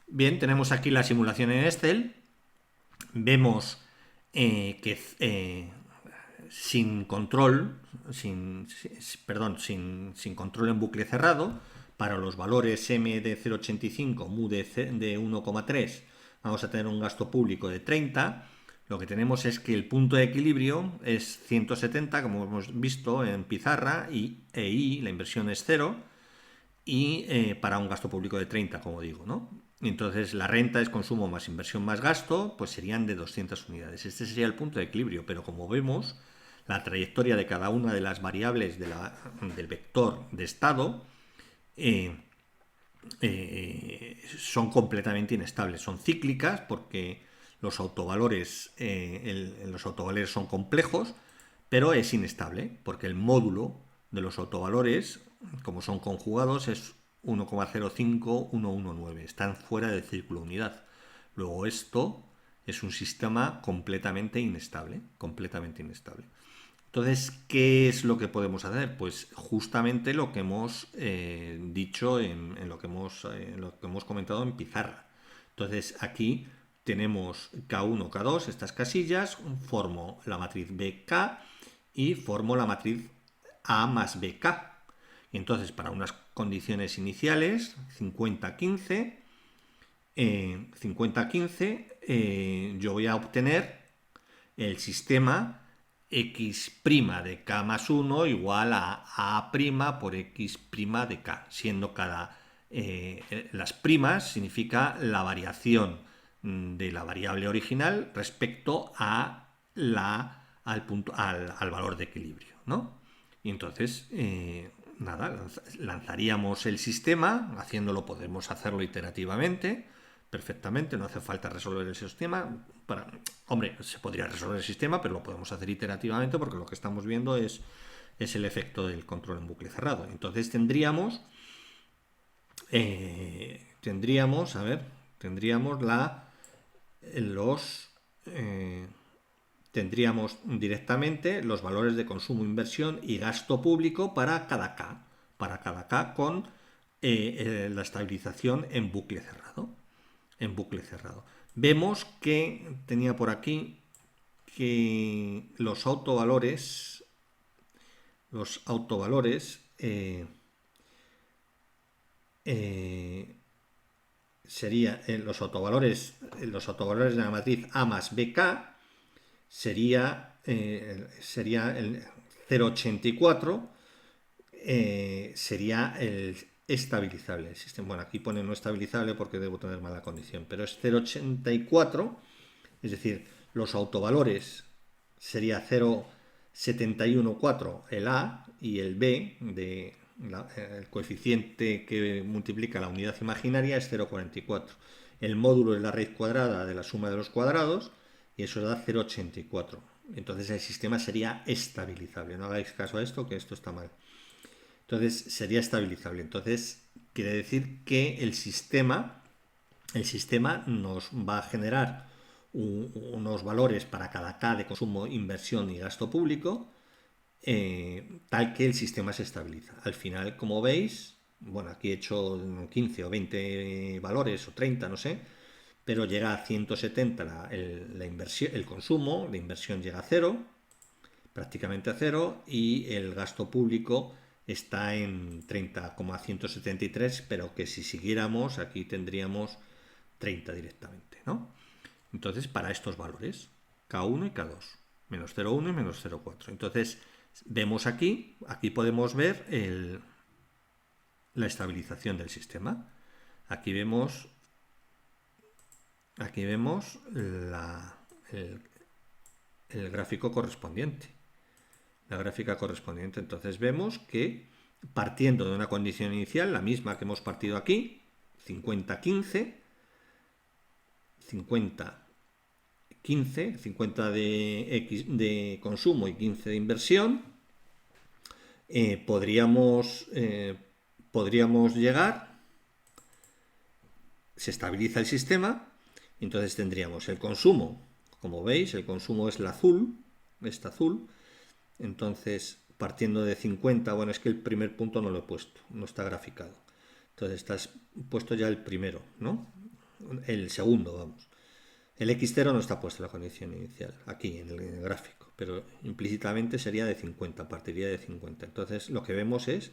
Bien, tenemos aquí la simulación en Excel. Vemos que sin control, sin control en bucle cerrado, para los valores M de 0,85, mu de 1,3, vamos a tener un gasto público de 30. Lo que tenemos es que el punto de equilibrio es 170, como hemos visto en pizarra, y la inversión es 0, y para un gasto público de 30, como digo, ¿no? Entonces la renta es consumo más inversión más gasto, pues serían de 200 unidades. Este sería el punto de equilibrio, pero como vemos, la trayectoria de cada una de las variables del vector de estado son completamente inestables, son cíclicas porque los autovalores son complejos, pero es inestable porque el módulo de los autovalores, como son conjugados, es 1,05119, están fuera del círculo unidad. Luego esto es un sistema completamente inestable, Entonces, ¿qué es lo que podemos hacer? Pues justamente lo que hemos dicho en lo que hemos comentado en pizarra. Entonces, aquí tenemos K1, K2, estas casillas, formo la matriz BK y formo la matriz A más BK. Y entonces, para unas condiciones iniciales, 50-15, 50-15, yo voy a obtener el sistema x' de k más 1 igual a a' por x' de k, siendo las primas significa la variación de la variable original respecto al valor de equilibrio, ¿no? Y entonces, nada, lanzaríamos el sistema, haciéndolo podemos hacerlo iterativamente, perfectamente, no hace falta resolver el sistema. Hombre, se podría resolver el sistema, pero lo podemos hacer iterativamente porque lo que estamos viendo es el efecto del control en bucle cerrado. Entonces tendríamos tendríamos directamente los valores de consumo, inversión y gasto público para cada K con la estabilización en bucle cerrado. Vemos que tenía por aquí que los autovalores sería los autovalores de la matriz A más BK sería el 0,84, sería el estabilizable el sistema. Bueno, aquí pone no estabilizable porque debo tener mala condición, pero es 0,84, es decir, los autovalores sería 0,714 el A y el B el coeficiente que multiplica la unidad imaginaria es 0,44. El módulo es la raíz cuadrada de la suma de los cuadrados y eso da 0,84. Entonces el sistema sería estabilizable. No hagáis caso a esto, que esto está mal. Entonces sería estabilizable. Entonces quiere decir que el sistema nos va a generar unos valores para cada K de consumo, inversión y gasto público, tal que el sistema se estabiliza. Al final, como veis, bueno, aquí he hecho 15 o 20 valores o 30, no sé, pero llega a 170 la inversión, el consumo, la inversión llega a 0, prácticamente a 0, y el gasto público está en 30,173, pero que si siguiéramos aquí tendríamos 30 directamente, ¿no? Entonces, para estos valores, K1 y K2, menos 0,1 y menos 0,4. Entonces, vemos aquí podemos ver la estabilización del sistema. Aquí vemos el gráfico correspondiente. La gráfica correspondiente. Entonces vemos que partiendo de una condición inicial, la misma que hemos partido aquí, 50-15, 50 de consumo y 15 de inversión, podríamos llegar, se estabiliza el sistema, entonces tendríamos el consumo, como veis, el consumo es el azul, este azul, entonces partiendo de 50, bueno, es que el primer punto no lo he puesto, no está graficado, entonces estás puesto ya el primero, ¿no? El segundo, vamos. El X0 no está puesto en la condición inicial, aquí en el gráfico, pero implícitamente sería de 50, partiría de 50. Entonces lo que vemos es,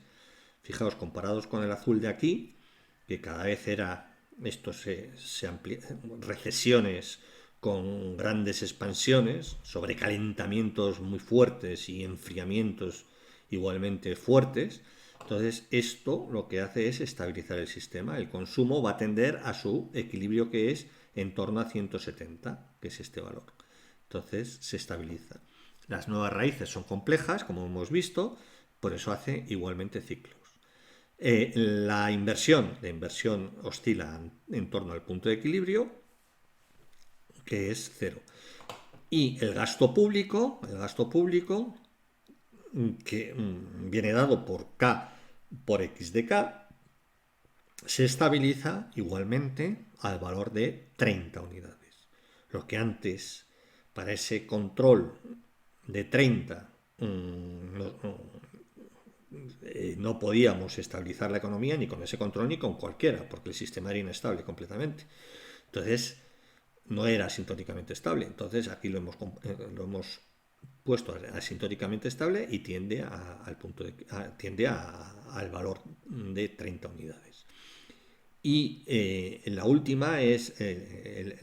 fijaos, comparados con el azul de aquí, que cada vez era, esto se amplía, recesiones con grandes expansiones, sobrecalentamientos muy fuertes y enfriamientos igualmente fuertes. Entonces esto lo que hace es estabilizar el sistema. El consumo va a tender a su equilibrio, que es en torno a 170, que es este valor. Entonces se estabiliza. Las nuevas raíces son complejas, como hemos visto, por eso hace igualmente ciclos. La inversión oscila en torno al punto de equilibrio, que es 0. Y el gasto público, que viene dado por K por X de K, se estabiliza igualmente al valor de 30 unidades. Lo que antes, para ese control de 30, no podíamos estabilizar la economía ni con ese control ni con cualquiera, porque el sistema era inestable completamente. Entonces, no era asintóticamente estable. Entonces, aquí lo hemos puesto asintóricamente estable y tiende al valor de 30 unidades. Y la última es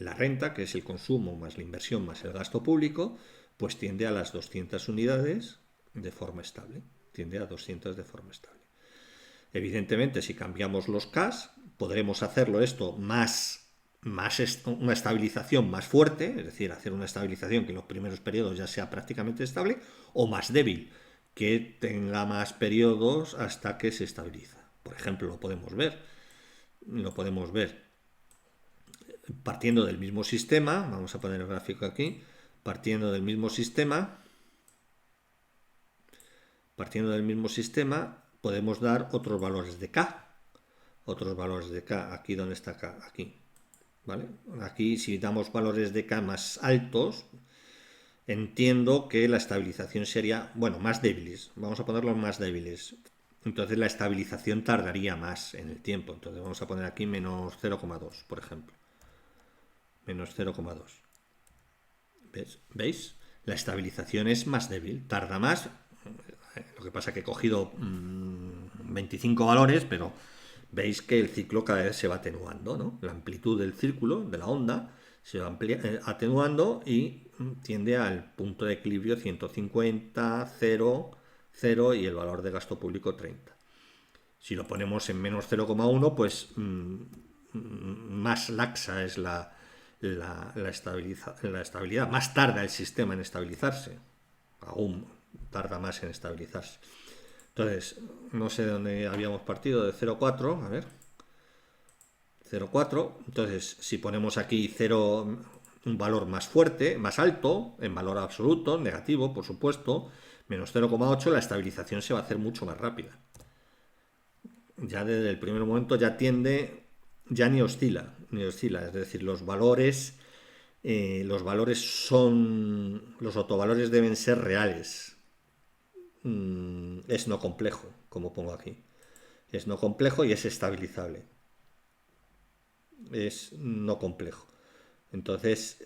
la renta, que es el consumo más la inversión más el gasto público, pues tiende a las 200 unidades de forma estable. Tiende a 200 de forma estable. Evidentemente, si cambiamos los CAS, podremos hacerlo esto una estabilización más fuerte, es decir, hacer una estabilización que en los primeros periodos ya sea prácticamente estable, o más débil, que tenga más periodos hasta que se estabiliza. Por ejemplo, lo podemos ver partiendo del mismo sistema. Vamos a poner el gráfico aquí. Partiendo del mismo sistema, podemos dar otros valores de K. Aquí, ¿dónde está K? Aquí. ¿Vale? Aquí, si damos valores de K más altos, entiendo que la estabilización sería, bueno, más débiles. Vamos a ponerlos más débiles. Entonces la estabilización tardaría más en el tiempo. Entonces vamos a poner aquí menos 0,2, por ejemplo. Menos 0,2. ¿Veis? La estabilización es más débil, tarda más. Lo que pasa es que he cogido 25 valores, pero veis que el ciclo cada vez se va atenuando, ¿no? La amplitud del círculo, de la onda, se va atenuando y tiende al punto de equilibrio 150, 0, 0 y el valor de gasto público 30. Si lo ponemos en menos 0,1, pues más laxa es la estabilidad, más tarda el sistema en estabilizarse, aún tarda más en estabilizarse. Entonces, no sé de dónde habíamos partido, de 0,4, a ver, 0,4, entonces si ponemos aquí 0, un valor más fuerte, más alto, en valor absoluto, negativo, por supuesto, menos 0,8, la estabilización se va a hacer mucho más rápida. Ya desde el primer momento ya ni oscila, es decir, los valores los autovalores deben ser reales. Es no complejo, como pongo aquí. Es no complejo y es estabilizable. Es no complejo. Entonces,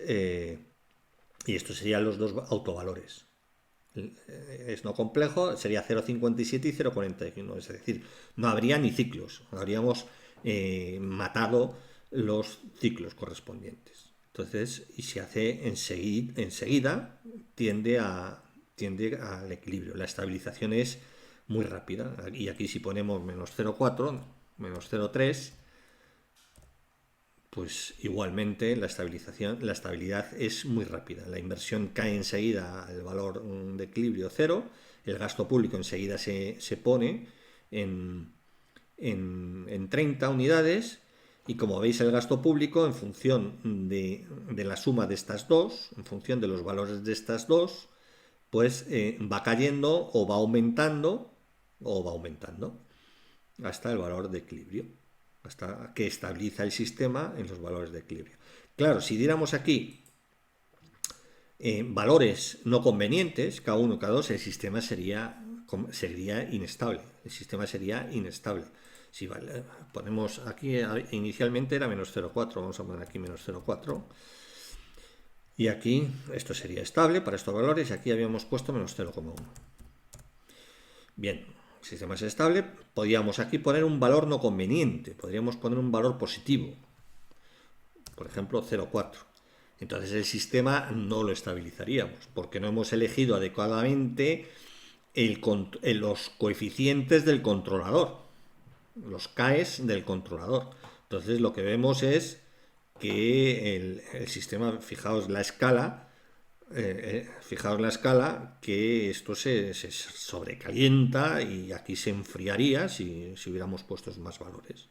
y estos serían los dos autovalores. Es no complejo, sería 0,57 y 0,41. Es decir, no habría ni ciclos. Habríamos matado los ciclos correspondientes. Entonces, y se hace enseguida, tiende al equilibrio. La estabilización es muy rápida. Y aquí si ponemos menos 0,4, menos 0,3, pues igualmente la estabilidad es muy rápida. La inversión cae enseguida al valor de equilibrio 0, el gasto público enseguida se pone en 30 unidades, y como veis el gasto público, en función de la suma de estas dos, en función de los valores de estas dos, pues va cayendo o va aumentando hasta el valor de equilibrio, hasta que estabiliza el sistema en los valores de equilibrio. Claro, si diéramos aquí valores no convenientes, K1, K2, el sistema sería inestable. El sistema sería inestable. Si ponemos aquí, inicialmente era menos 0,4, vamos a poner aquí menos 0,4. Y aquí esto sería estable para estos valores y aquí habíamos puesto menos 0,1. Bien, el sistema es estable. Podríamos aquí poner un valor no conveniente, podríamos poner un valor positivo, por ejemplo 0,4. Entonces el sistema no lo estabilizaríamos porque no hemos elegido adecuadamente los coeficientes del controlador, los KEs del controlador. Entonces lo que vemos es que el sistema, fijaos la escala, que esto se sobrecalienta y aquí se enfriaría si hubiéramos puesto más valores.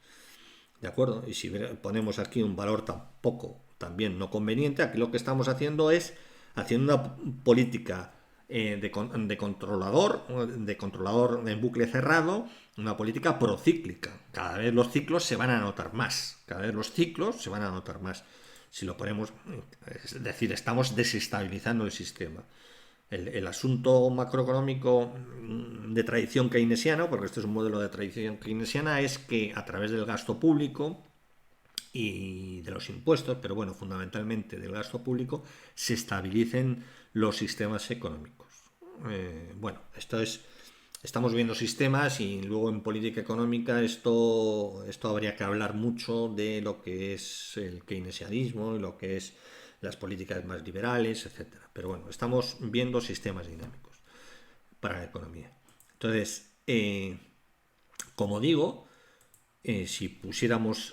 ¿De acuerdo? Y si ponemos aquí un valor también no conveniente, aquí lo que estamos haciendo es haciendo una política de controlador en bucle cerrado, una política procíclica. Cada vez los ciclos se van a notar más. Si lo ponemos, es decir, estamos desestabilizando el sistema. El asunto macroeconómico de tradición keynesiana, porque este es un modelo de tradición keynesiana, es que a través del gasto público y de los impuestos, pero bueno, fundamentalmente del gasto público, se estabilicen los sistemas económicos. bueno, estamos viendo sistemas y luego en política económica esto habría que hablar mucho de lo que es el keynesianismo y lo que es las políticas más liberales, etcétera. Pero bueno, estamos viendo sistemas dinámicos para la economía. Entonces, como digo, si ponemos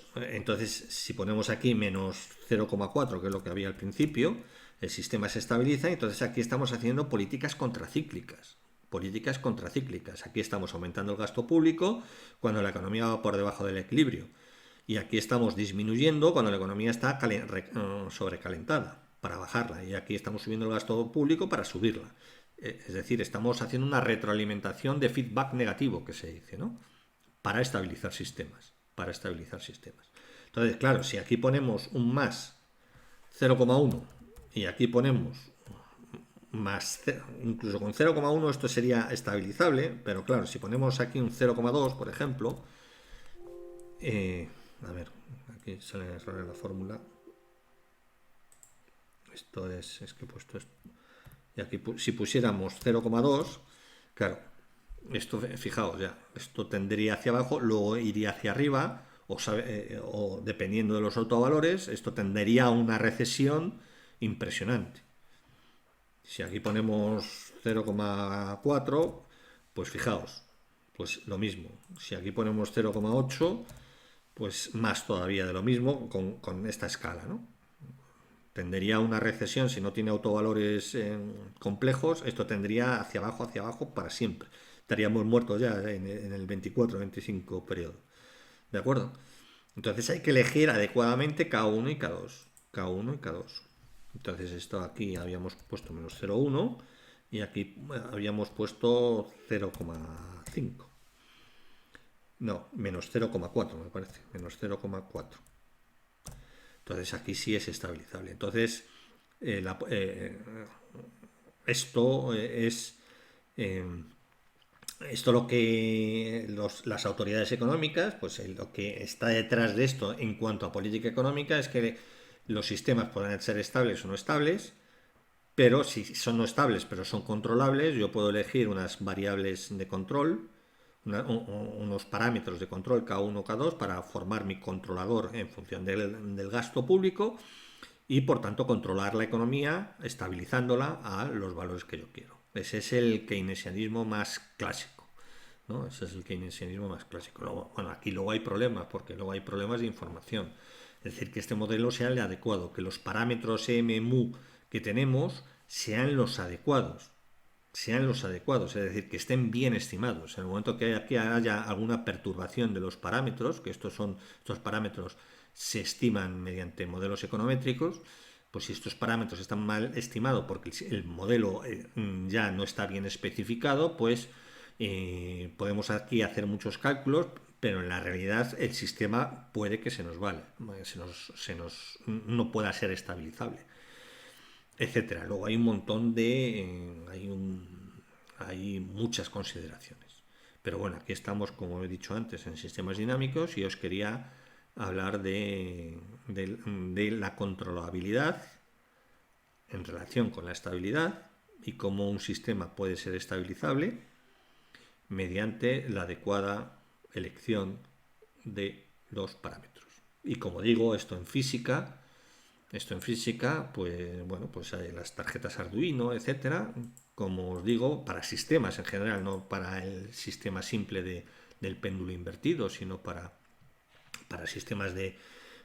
aquí menos 0,4, que es lo que había al principio, el sistema se estabiliza, entonces aquí estamos haciendo políticas contracíclicas. Políticas contracíclicas. Aquí estamos aumentando el gasto público cuando la economía va por debajo del equilibrio. Y aquí estamos disminuyendo cuando la economía está sobrecalentada, para bajarla. Y aquí estamos subiendo el gasto público para subirla. Es decir, estamos haciendo una retroalimentación de feedback negativo, que se dice, ¿no? Para estabilizar sistemas. Para estabilizar sistemas. Entonces, claro, si aquí ponemos un más 0,1 y aquí ponemos más, incluso con 0,1 esto sería estabilizable, pero claro, si ponemos aquí un 0,2, por ejemplo, a ver, aquí sale error en la fórmula. Esto es que he puesto esto. Y aquí, si pusiéramos 0,2, claro, esto, fijaos ya, esto tendría hacia abajo, luego iría hacia arriba, o dependiendo de los autovalores, esto tendería a una recesión impresionante. Si aquí ponemos 0,4, pues fijaos, pues lo mismo. Si aquí ponemos 0,8, pues más todavía de lo mismo con esta escala, ¿no? Tendería a una recesión si no tiene autovalores complejos, esto tendría hacia abajo para siempre. Estaríamos muertos ya en el 24-25 periodo. ¿De acuerdo? Entonces hay que elegir adecuadamente K1 y K2. K1 y K2. Entonces esto aquí habíamos puesto menos 0,1 y aquí habíamos puesto 0,5. No, menos 0,4 me parece. Menos 0,4. Entonces aquí sí es estabilizable. Entonces esto es esto lo que las autoridades económicas, pues lo que está detrás de esto en cuanto a política económica es que los sistemas pueden ser estables o no estables, pero si son no estables pero son controlables, yo puedo elegir unas variables de control, unos parámetros de control K1, K2 para formar mi controlador en función del gasto público y por tanto controlar la economía estabilizándola a los valores que yo quiero. Ese es el keynesianismo más clásico, ¿no? Ese es el keynesianismo más clásico. Luego, bueno, aquí luego hay problemas, porque luego hay problemas de información. Es decir, que este modelo sea el adecuado, que los parámetros EMU que tenemos sean los adecuados. Sean los adecuados, es decir, que estén bien estimados. En el momento que aquí haya alguna perturbación de los parámetros, que estos parámetros se estiman mediante modelos econométricos, pues si estos parámetros están mal estimados porque el modelo ya no está bien especificado, pues podemos aquí hacer muchos cálculos, pero en la realidad el sistema puede que se nos vale, no pueda ser estabilizable, etcétera. Luego hay un montón hay muchas consideraciones. Pero bueno, aquí estamos, como he dicho antes, en sistemas dinámicos y os quería hablar de la controlabilidad en relación con la estabilidad y cómo un sistema puede ser estabilizable mediante la adecuada elección de los parámetros. Y como digo, esto en física, pues bueno, pues hay las tarjetas Arduino, etcétera, como os digo, para sistemas en general, no para el sistema simple del péndulo invertido, sino para sistemas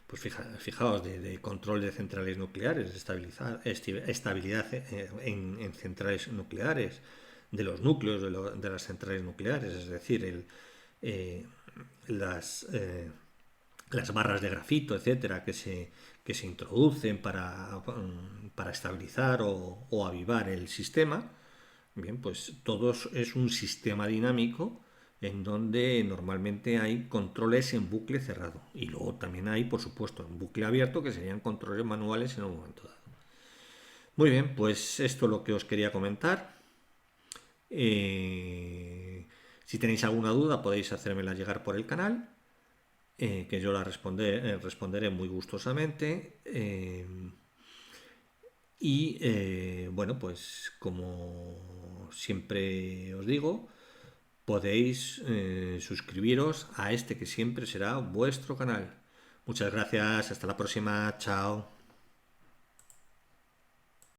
pues fijaos, de control de centrales nucleares, estabilidad en centrales nucleares, de los núcleos de las centrales nucleares, es decir, eh, las, eh, las barras de grafito, etcétera, que se introducen para estabilizar o avivar el sistema. Bien, pues todo es un sistema dinámico en donde normalmente hay controles en bucle cerrado. Y luego también hay, por supuesto, en bucle abierto, que serían controles manuales en un momento dado. Muy bien, pues esto es lo que os quería comentar. Si tenéis alguna duda podéis hacérmela llegar por el canal, que yo la responderé muy gustosamente. Y bueno, pues como siempre os digo, podéis suscribiros a este que siempre será vuestro canal. Muchas gracias, hasta la próxima, chao.